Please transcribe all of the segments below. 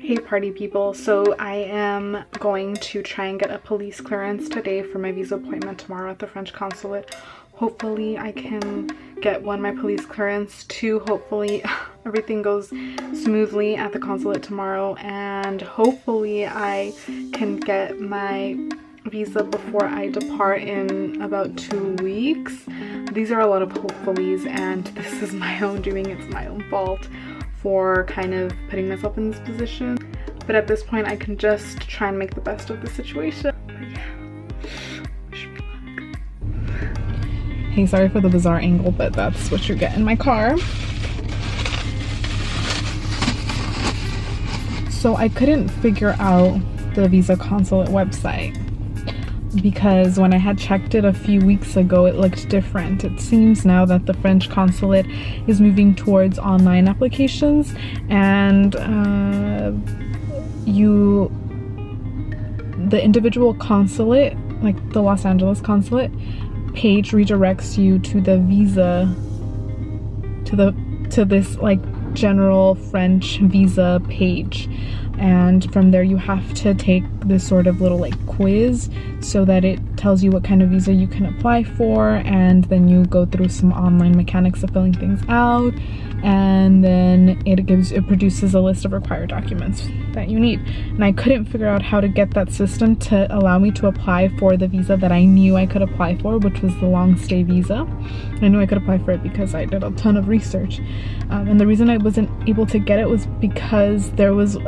Hey party people, so I am going to try and get a police clearance today for my visa appointment tomorrow at the French consulate. Hopefully I can get my police clearance. 2, hopefully everything goes smoothly at the consulate tomorrow, and hopefully I can get my visa before I depart in about 2 weeks. These are a lot of hopefullys, and this is my own doing. It's my own fault for kind of putting myself in this position, but at this point I can just try and make the best of the situation. But yeah, wish me luck. Hey, sorry for the bizarre angle, but that's what you get in my car. So I couldn't figure out the visa consulate website because when I had checked it a few weeks ago, it looked different. It seems now that the French consulate is moving towards online applications, and the individual consulate, like the Los Angeles consulate page, redirects you to the visa, to this like general French visa page. And from there you have to take this sort of little like quiz so that it tells you what kind of visa you can apply for, and then you go through some online mechanics of filling things out, and then it produces a list of required documents that you need. And I couldn't figure out how to get that system to allow me to apply for the visa that I knew I could apply for, which was the long stay visa. I knew I could apply for it because I did a ton of research, and the reason I wasn't able to get it was because there was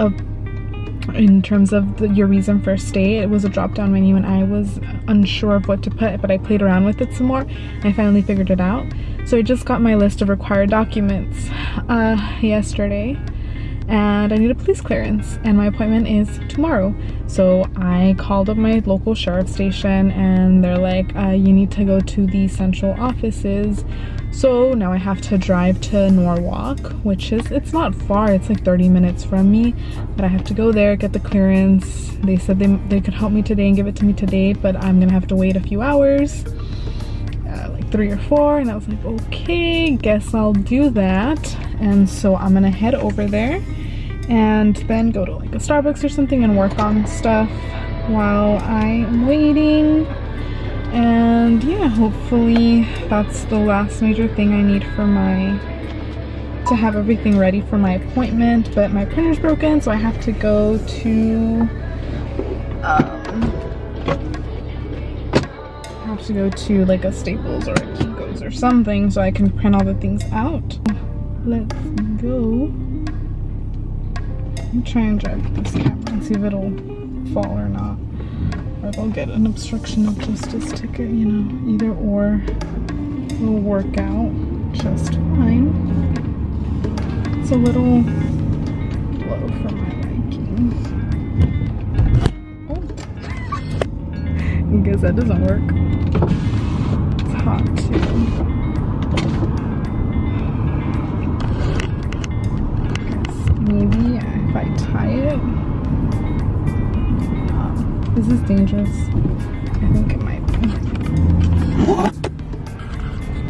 in terms of your reason for stay, it was a drop-down menu, and I was unsure of what to put, but I played around with it some more and I finally figured it out. So I just got my list of required documents yesterday, and I need a police clearance, and my appointment is tomorrow. So I called up my local sheriff station, and they're like, you need to go to the central offices. So now I have to drive to Norwalk, which it's not far, it's like 30 minutes from me, but I have to go there, get the clearance. They said they could help me today and give it to me today, but I'm gonna have to wait a few hours, like 3 or 4, and I was like, okay, guess I'll do that. And so I'm gonna head over there and then go to like a Starbucks or something and work on stuff while I'm waiting. And yeah, hopefully that's the last major thing I need for to have everything ready for my appointment. But my printer's broken, so I have to go to like a Staples or a Kinko's or something so I can print all the things out. Let's go. Let me try and drive this camera and see if it'll fall or not. Or if I'll get an obstruction of justice ticket, you know, either or will work out just fine. It's a little low for my liking. Oh, I guess that doesn't work. It's hot too. Maybe if I tie it. This is dangerous. I think it might be.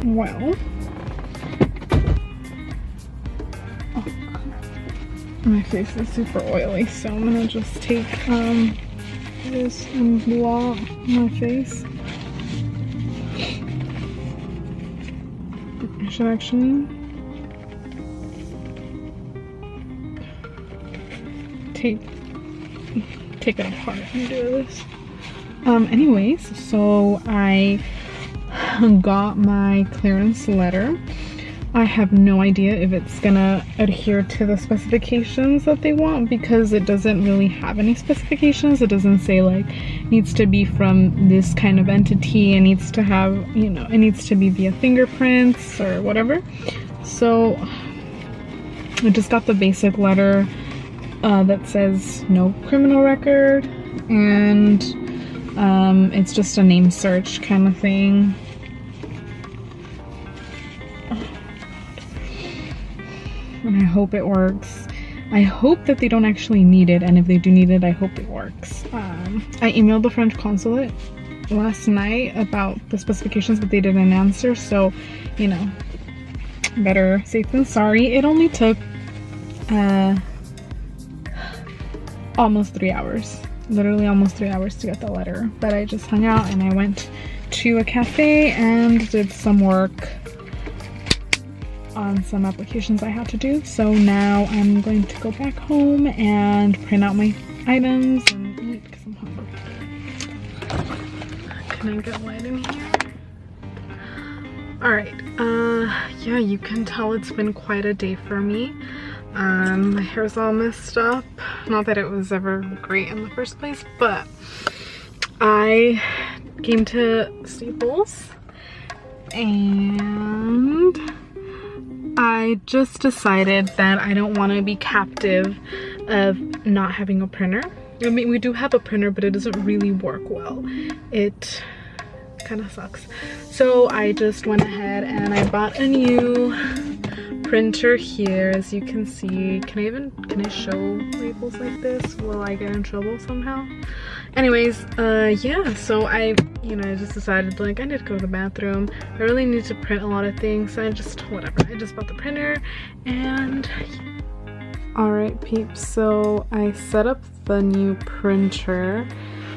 Well. Oh God. My face is super oily, so I'm gonna just take this and blow my face. I should actually take it apart and do this. Anyways, so I got my clearance letter. I have no idea if it's gonna adhere to the specifications that they want, because it doesn't really have any specifications. It doesn't say like needs to be from this kind of entity, and needs to have, you know, it needs to be via fingerprints or whatever. So I just got the basic letter that says no criminal record, and it's just a name search kind of thing. And I hope it works. I hope that they don't actually need it, and if they do need it, I hope it works. I emailed the French consulate last night about the specifications, but they didn't answer, so, you know, better safe than sorry. It only took almost 3 hours. Literally almost 3 hours to get the letter. But I just hung out and I went to a cafe and did some work on some applications I had to do. So now I'm going to go back home and print out my items and eat because I'm hungry. Can I get light in here? Alright, yeah, you can tell it's been quite a day for me. My hair's all messed up. Not that it was ever great in the first place, but I came to Staples and I just decided that I don't want to be captive of not having a printer. I mean, we do have a printer, but it doesn't really work well. It kind of sucks. So I just went ahead and I bought a new printer here. As you can see, can I show labels like this? Will I get in trouble somehow? Anyways, yeah, so I just decided, like, I need to go to the bathroom. I really need to print a lot of things, so I just bought the printer. And alright peeps, so I set up the new printer.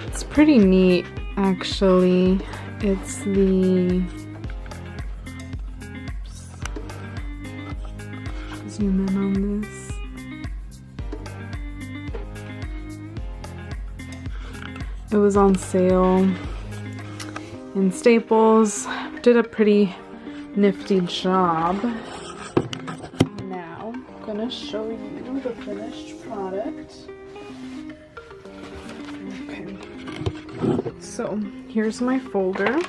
It's pretty neat actually. It's the, zoom in on this. It was on sale in Staples. Did a pretty nifty job. Now I'm gonna show you the finished product. Okay, so here's my folder.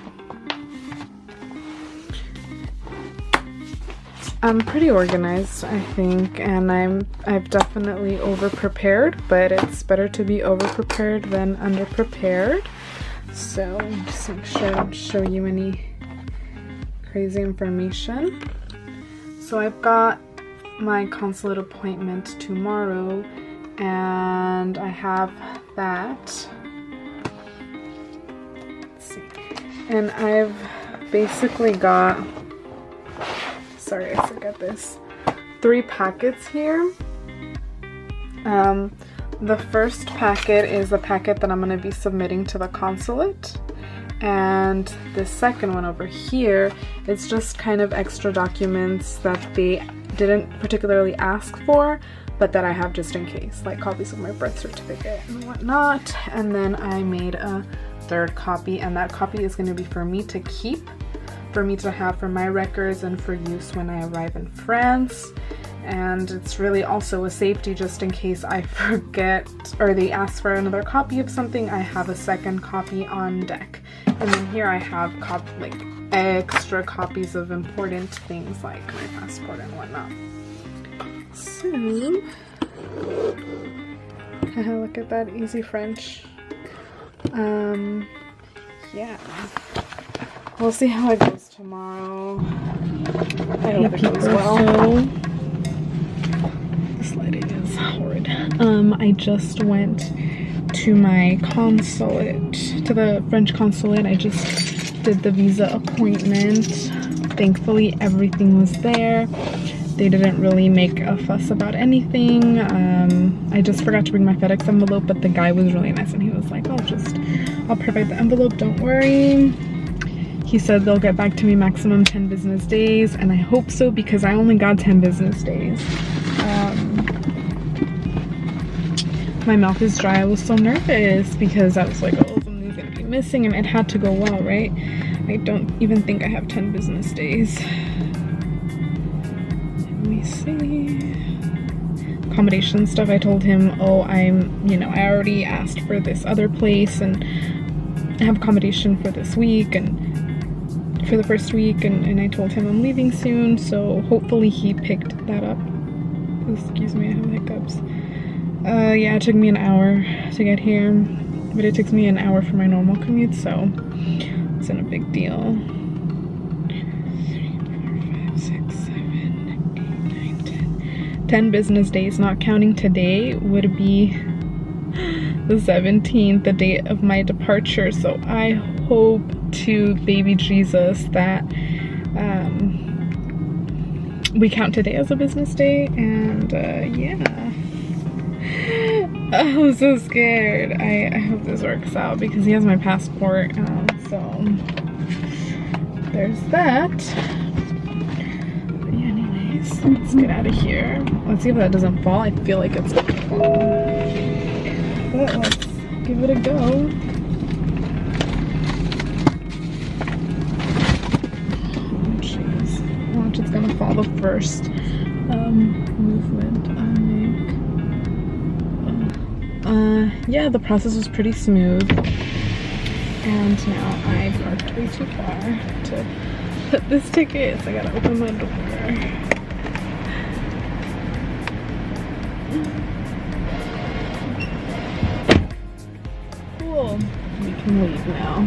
I'm pretty organized, I think, and I've definitely over-prepared, but it's better to be over-prepared than under-prepared. So just make sure I don't show you any crazy information. So I've got my consulate appointment tomorrow, and I have that. Let's see. And I've basically got, sorry, I forgot this, 3 packets here. The first packet is the packet that I'm going to be submitting to the consulate, and the second one over here, it's just kind of extra documents that they didn't particularly ask for, but that I have just in case, like copies of my birth certificate and whatnot. And then I made a third copy, and that copy is going to be for me to keep, for me to have for my records and for use when I arrive in France. And it's really also a safety, just in case I forget or they ask for another copy of something, I have a second copy on deck. And then here I have like extra copies of important things like my passport and whatnot. So look at that, easy French. Yeah, we'll see how it goes tomorrow. I hope it goes well. This lighting is horrid. I just went to my consulate, to the French consulate. I just did the visa appointment. Thankfully, everything was there. They didn't really make a fuss about anything. I just forgot to bring my FedEx envelope, but the guy was really nice and he was like, I'll provide the envelope, don't worry. He said they'll get back to me maximum 10 business days, and I hope so because I only got 10 business days. My mouth is dry. I was so nervous because I was like, oh, something's gonna be missing, and it had to go well, right? I don't even think I have 10 business days. Let me see. Accommodation stuff, I told him, oh, I already asked for this other place and I have accommodation for this week and for the first week, and I told him I'm leaving soon, so hopefully he picked that up. Excuse me, I have hiccups. Yeah, it took me an hour to get here, but it takes me an hour for my normal commute, so it's not a big deal. 3, 4, 5, 6, 7, 8, 9, 10. 10 business days, not counting today, would be the 17th, the date of my departure. So I hope to baby Jesus that we count today as a business day, and yeah. I'm so scared. I hope this works out because he has my passport, so there's that. But yeah, anyways, let's get out of here. Let's see if that doesn't fall. I feel like it's gonna fall. But let's give it a go. Oh jeez. Watch, it's gonna fall the first movement I make. Yeah, the process was pretty smooth. And now I parked way too far to put this ticket, so I gotta open my door. Cool. We can leave now.